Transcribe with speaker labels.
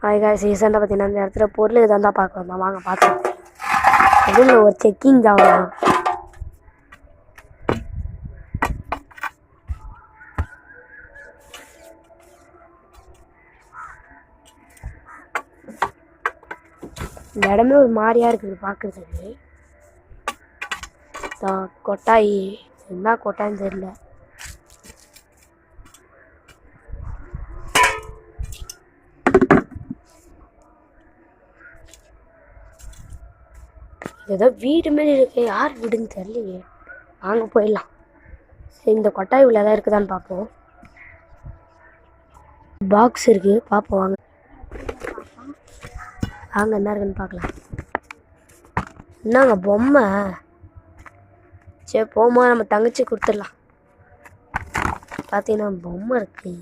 Speaker 1: அதுக்காக ரீசெண்டாக பார்த்தீங்கன்னா இந்த இடத்துல பொருள் எதாவது தான் பார்க்க வந்தோம். வாங்க பார்க்கலாம். அதுவும் ஒரு செக்கிங் தான். இந்த இடமே ஒரு மாதிரியாக இருக்குது பார்க்குறதுக்கு. கொட்டாய் என்ன கொட்டாயின்னு தெரியல. ஏதோ வீடு மாரி இருக்கு. யார் வீடுன்னு தெரியலையே. வாங்க போயிடலாம். சரி, இந்த கொட்டாய் உள்ள தான் இருக்குதான்னு பார்ப்போம். பாக்ஸ் இருக்குது, பார்ப்போம் வாங்க. வாங்க என்ன இருக்குன்னு பார்க்கலாம். என்னங்க பொம்மை? சரி போமா, நம்ம தங்கச்சி கொடுத்துடலாம். பார்த்தீங்கன்னா பொம்மை இருக்குது.